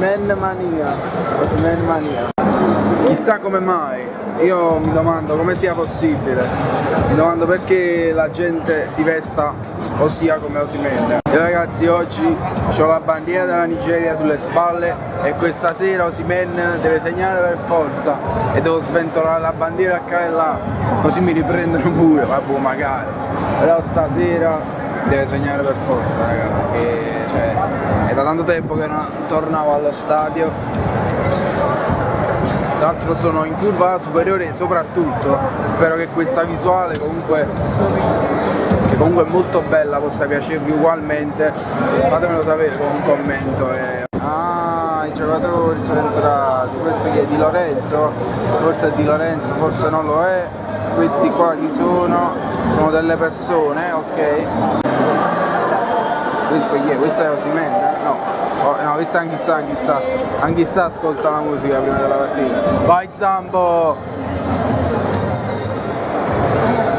Osimhen mania, Osimhen mania. Chissà come mai, io mi domando come sia possibile, mi domando perché la gente si vesta o sia come Osimhen. Io ragazzi oggi ho la bandiera della Nigeria sulle spalle e questa sera Osimhen deve segnare per forza e devo sventolare la bandiera qua e là, così mi riprendono pure, vabbè magari, però stasera deve segnare per forza raga, perché cioè, è da tanto tempo che non tornavo allo stadio. Tra l'altro sono in curva superiore soprattutto, spero che questa visuale comunque è molto bella, possa piacervi ugualmente, fatemelo sapere con un commento. Ah, i giocatori sono entrati, questo chi è? Di Lorenzo? Forse è Di Lorenzo, forse non lo è, questi qua chi sono? Sono delle persone, ok. Questo chi è? Questo è Osimhen? No. Oh, no, questo è Anchissà ascolta la musica prima della partita. Vai Zambo!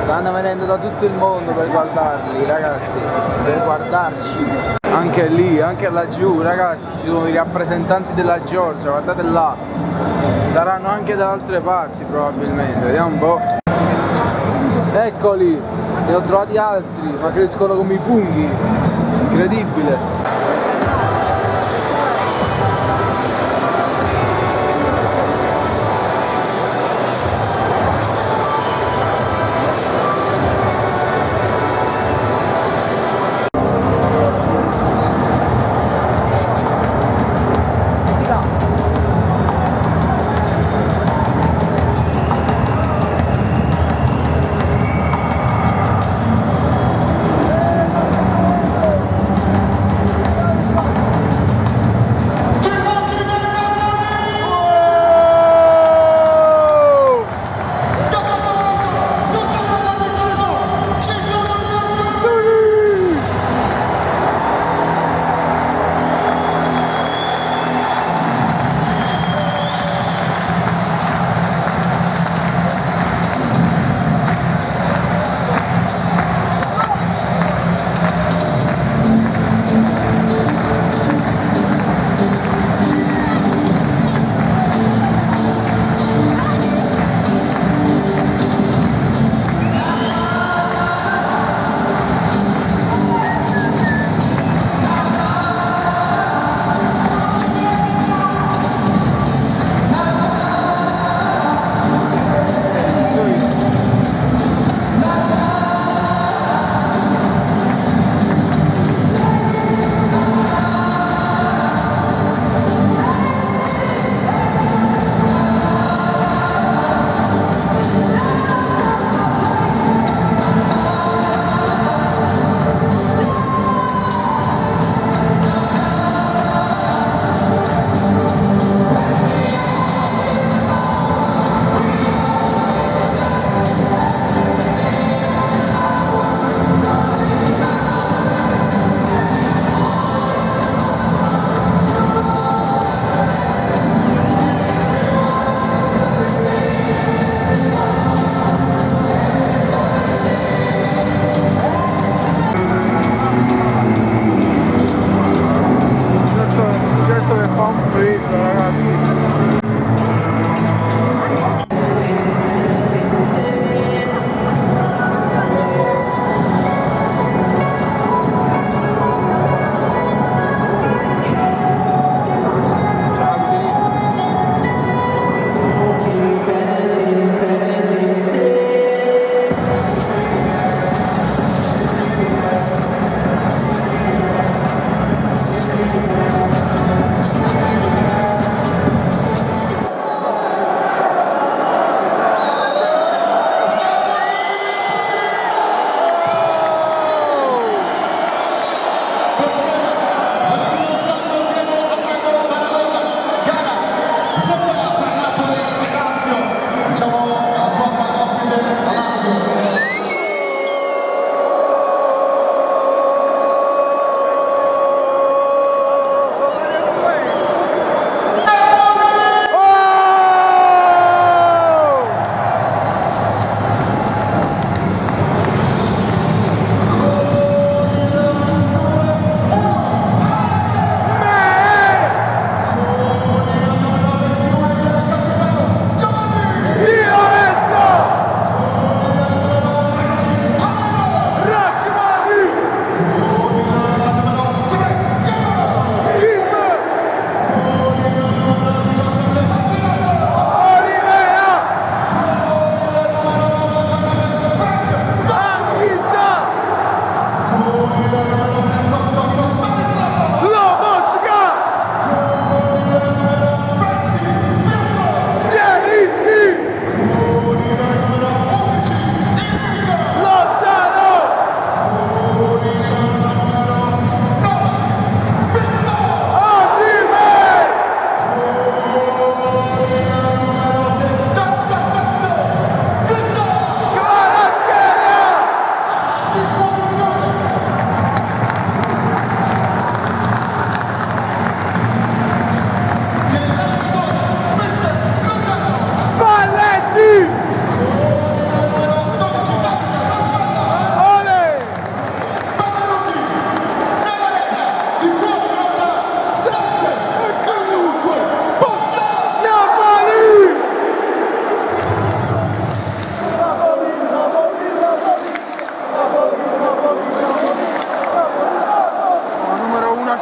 Stanno venendo da tutto il mondo per guardarli ragazzi, per guardarci. Anche lì, anche laggiù ragazzi, ci sono i rappresentanti della Georgia, guardate là. Saranno anche da altre parti probabilmente, vediamo un po'. Eccoli, ne ho trovati altri, ma crescono come i funghi, incredibile.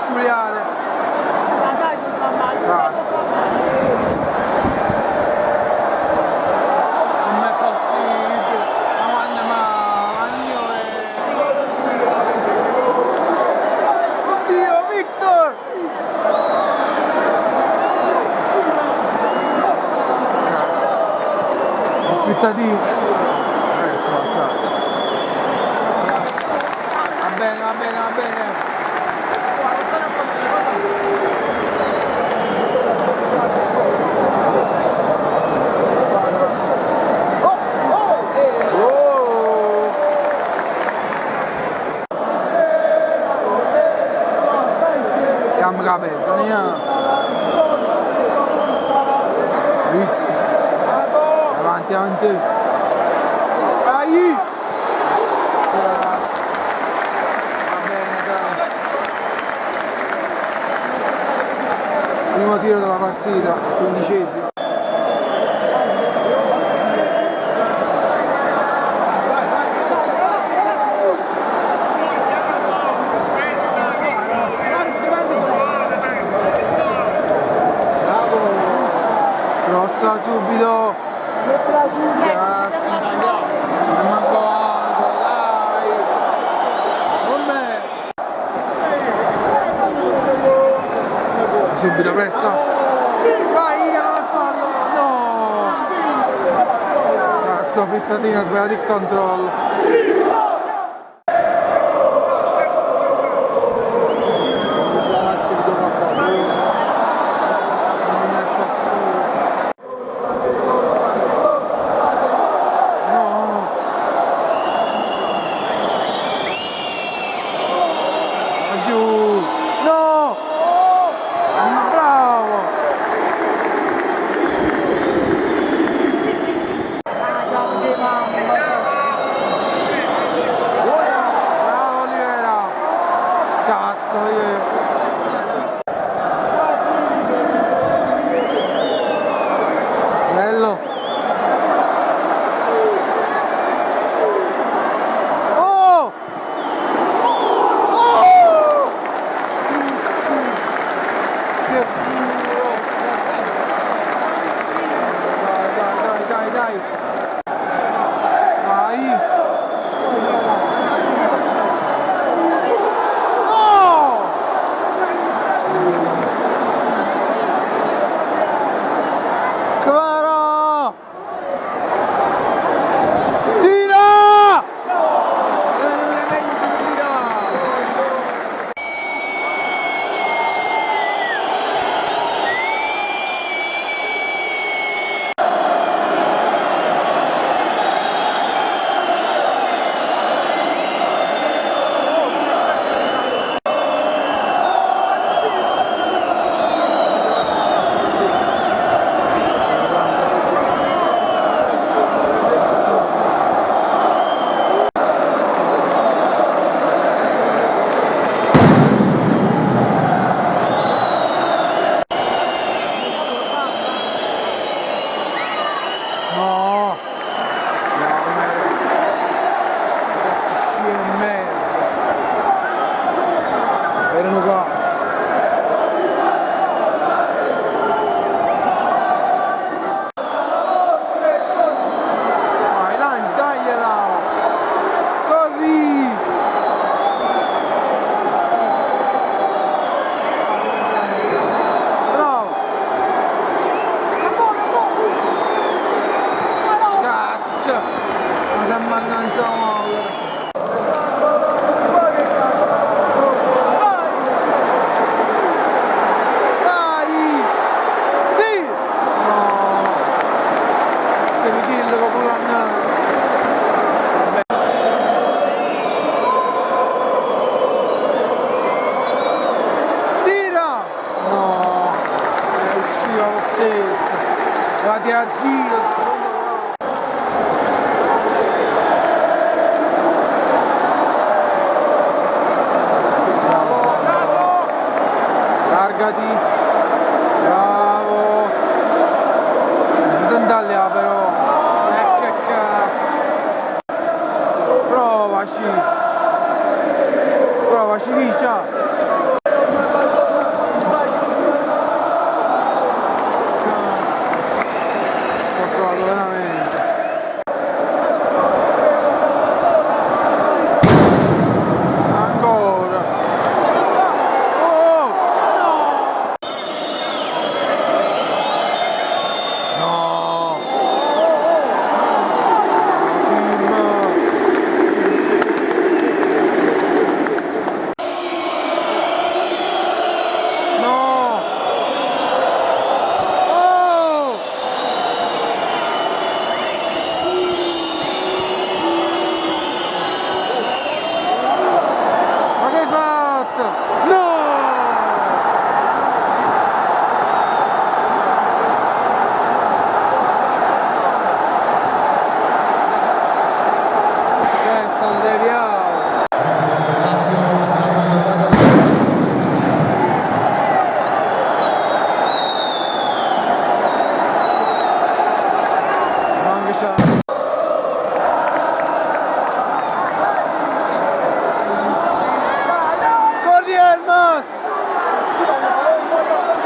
sciuliare. Cazzo. Non è possibile. Oddio, Victor! Cazzo. Affittatino. Adesso passaggio. Va bene, va bene, va bene. Abbiamo capito, andiamo. Visto? Avanti, avanti. Vai! Va bene, dai. Primo tiro della partita, 15esimo. Crossa subito! Mettila su, Ne manco altro, dai! Con me! Subito pressa! Vai, non a farlo! No! Cazzo, Fittatino, ha sbagliato il controllo! Bello. Oh! Oh! Che culo! Dai. Vai! Oh! Kvara! Tira! È meglio di tirare! No! Erano cazzo! Vai, dagliela! Corri! Bravo! Cazzo! Ma si ammannanza male! Vatti a giro, largati, bravo, non andare là però, che cazzo, provaci, Vicia.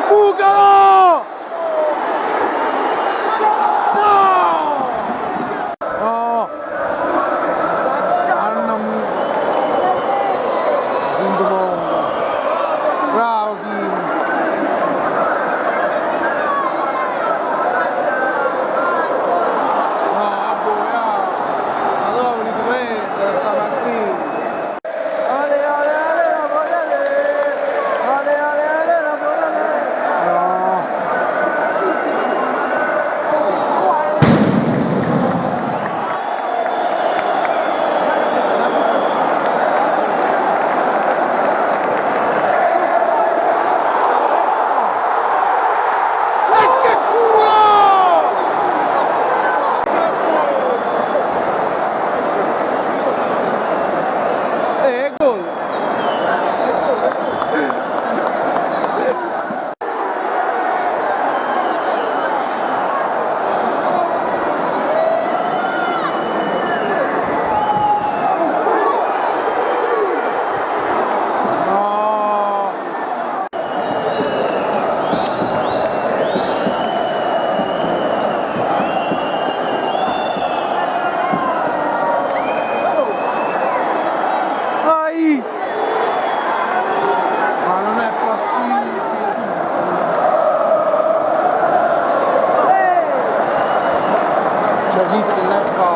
Bucalo! No! Punto bomba. Bravo Kim. No, boia. Ma dove li prese stamattina? Ale ale ale la bolale. Ale ale ale la bolale. No. Gol! Ai! Ma non è possibile! Cioè, chi se ne fa?